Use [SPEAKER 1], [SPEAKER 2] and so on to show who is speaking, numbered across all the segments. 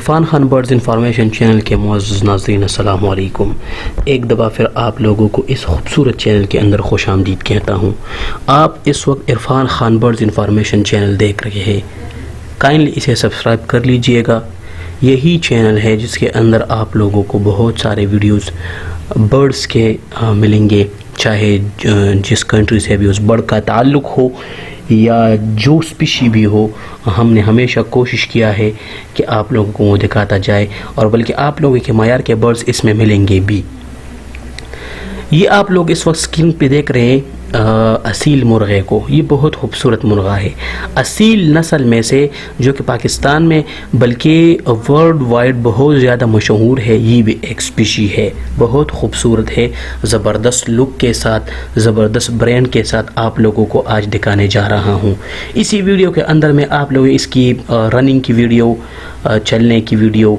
[SPEAKER 1] Irfan Khan birds information channel کے معزز ناظرین السلام علیکم۔ ایک دفعہ پھر آپ لوگوں کو اس خوبصورت چینل کے اندر خوش آمدید کہتا ہوں۔ آپ اس وقت Irfan Khan birds information channel دیکھ رہے ہیں، کائنڈلی اسے سبسکرائب کر لیجئے گا۔ یہی چینل ہے جس کے اندر آپ لوگوں کو بہت سارے ویڈیوز برڈز کے ملیں گے، چاہے جس کنٹری سے بھی اس برڈ کا تعلق ہو یا جو اسپیشی بھی ہو۔ ہم نے ہمیشہ کوشش کیا ہے کہ آپ لوگوں کو وہ دکھاتا جائے، اور بلکہ آپ لوگوں کے معیار کے برڈز اس میں ملیں گے بھی۔ یہ آپ لوگ اس وقت اسکرین پہ دیکھ رہے ہیں اصیل مرغے کو۔ یہ بہت خوبصورت مرغہ ہے، اصیل نسل میں سے، جو کہ پاکستان میں بلکہ ورلڈ وائڈ بہت زیادہ مشہور ہے۔ یہ بھی ایک اسپیشی ہے، بہت خوبصورت ہے، زبردست لک کے ساتھ، زبردست برینڈ کے ساتھ آپ لوگوں کو آج دکھانے جا رہا ہوں۔ اسی ویڈیو کے اندر میں آپ لوگ اس کی رننگ کی ویڈیو، چلنے کی ویڈیو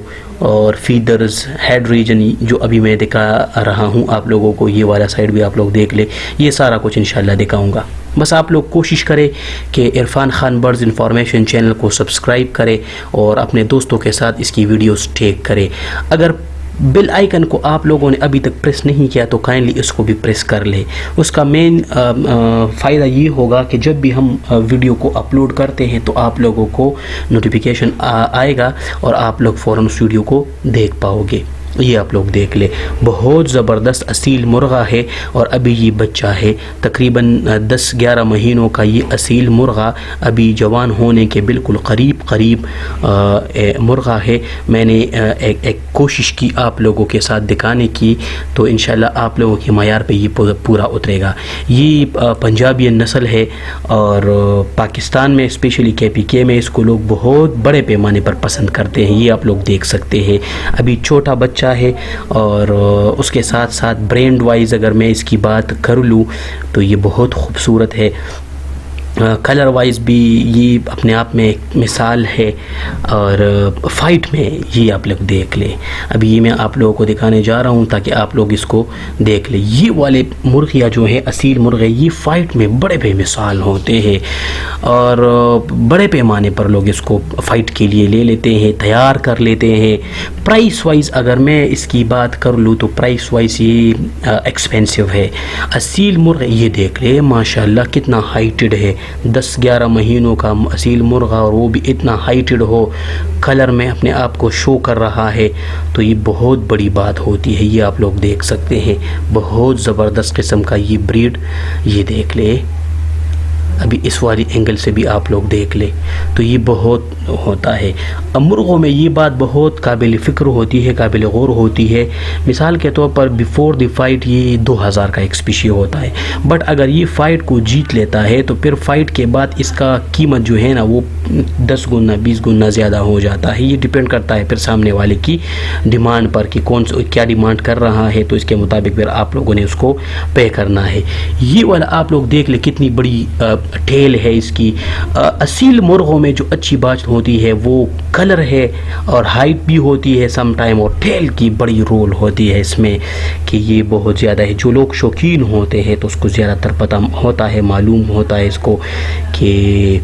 [SPEAKER 1] اور فیدرز، ہیڈ ریجن جو ابھی میں دکھا رہا ہوں آپ لوگوں کو، یہ والا سائڈ بھی آپ لوگ دیکھ لیں، یہ سارا کچھ انشاءاللہ دکھاؤں گا۔ بس آپ لوگ کوشش کریں کہ Irfan Khan birds information channel کو سبسکرائب کریں اور اپنے دوستوں کے ساتھ اس کی ویڈیوز ٹیگ کریں۔ اگر بیل آئیکن کو آپ لوگوں نے ابھی تک پریس نہیں کیا تو کائنڈلی اس کو بھی پریس کر لیں۔ اس کا مین فائدہ یہ ہوگا کہ جب بھی ہم ویڈیو کو اپلوڈ کرتے ہیں تو آپ لوگوں کو نوٹیفیکیشن آئے گا اور آپ لوگ فوراً اس ویڈیو کو دیکھ پاؤ گے۔ یہ آپ لوگ دیکھ لیں، بہت زبردست اصیل مرغہ ہے اور ابھی یہ بچہ ہے، تقریباً 10-11 مہینوں کا یہ اصیل مرغہ ابھی جوان ہونے کے بالکل قریب مرغہ ہے۔ میں نے ایک کوشش کی آپ لوگوں کے ساتھ دکھانے کی، تو انشاءاللہ آپ لوگوں کے معیار پہ یہ پورا اترے گا۔ یہ پنجابین نسل ہے اور پاکستان میں اسپیشلی KPK میں اس کو لوگ بہت بڑے پیمانے پر پسند کرتے ہیں۔ یہ آپ لوگ دیکھ سکتے ہیں، ابھی چھوٹا بچہ ہے، اور اس کے ساتھ ساتھ برینڈ وائز اگر میں اس کی بات کر لوں تو یہ بہت خوبصورت ہے۔ کلر وائز بھی یہ اپنے آپ میں ایک مثال ہے، اور فائٹ میں یہ آپ لوگ دیکھ لیں۔ ابھی یہ میں آپ لوگوں کو دکھانے جا رہا ہوں تاکہ آپ لوگ اس کو دیکھ لیں۔ یہ والے مرغیاں جو ہیں اصیل مرغے، یہ فائٹ میں بڑے بے مثال ہوتے ہیں، اور بڑے پیمانے پر لوگ اس کو فائٹ کے لیے لے لیتے ہیں، تیار کر لیتے ہیں۔ پرائس وائز اگر میں اس کی بات کر لوں تو پرائس وائز یہ ایکسپینسو ہے۔ اصیل مرغے یہ دیکھ لیں، ماشاءاللہ کتنا ہائٹڈ ہے، 10-11 مہینوں کا اصیل مرغہ، اور وہ بھی اتنا ہائٹڈ ہو، کلر میں اپنے آپ کو شو کر رہا ہے، تو یہ بہت بڑی بات ہوتی ہے۔ یہ آپ لوگ دیکھ سکتے ہیں، بہت زبردست قسم کا یہ بریڈ، یہ دیکھ لیں۔ ابھی اس والی اینگل سے بھی آپ لوگ دیکھ لیں تو یہ بہت ہوتا ہے۔ اب مرغوں میں یہ بات بہت قابل فکر ہوتی ہے، قابل غور ہوتی ہے۔ مثال کے طور پر بیفور دی فائٹ یہ 2000 کا ایک اسپیشی ہوتا ہے، بٹ اگر یہ فائٹ کو جیت لیتا ہے تو پھر فائٹ کے بعد اس کا قیمت جو ہے نا وہ 10 گنا 20 گنا زیادہ ہو جاتا ہے۔ یہ ڈیپینڈ کرتا ہے پھر سامنے والے کی ڈیمانڈ پر کہ کیا ڈیمانڈ کر رہا ہے، تو اس کے مطابق پھر آپ لوگوں نے اس کو پے کرنا ہے۔ یہ والا آپ لوگ دیکھ لیں کتنی بڑی ٹیل ہے اس کی۔ اصیل مرغوں میں جو اچھی بات ہوتی ہے وہ کلر ہے، اور ہائٹ بھی ہوتی ہے سم ٹائم، اور ٹیل کی بڑی رول ہوتی ہے اس میں، کہ یہ بہت زیادہ ہے۔ جو لوگ شوقین ہوتے ہیں تو اس کو زیادہ تر پتہ ہوتا ہے، معلوم ہوتا ہے اس کو کہ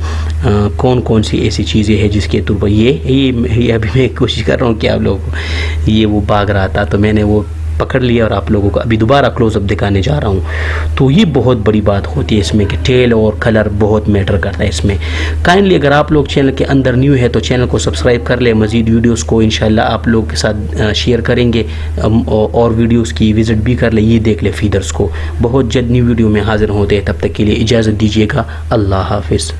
[SPEAKER 1] کون سی ایسی چیزیں ہیں جس کے طور پر یہ ابھی میں کوشش کر رہا ہوں کہ آپ لوگوں کو، یہ وہ بھاگ رہا تھا تو میں نے وہ پکڑ لیا اور آپ لوگوں کو ابھی دوبارہ کلوز اپ دکھانے جا رہا ہوں۔ تو یہ بہت بڑی بات ہوتی ہے اس میں کہ ٹیل اور کلر بہت میٹر کرتا ہے اس میں۔ کائنڈلی اگر آپ لوگ چینل کے اندر نیو ہے تو چینل کو سبسکرائب کر لیں، مزید ویڈیوز کو انشاءاللہ آپ لوگ کے ساتھ شیئر کریں گے، اور ویڈیوز کی وزٹ بھی کر لیں۔ یہ دیکھ لیں فیدرز کو۔ بہت جلد نیو ویڈیو میں حاضر ہوتے ہیں، تب تک کے لیے اجازت دیجیے گا، اللہ حافظ۔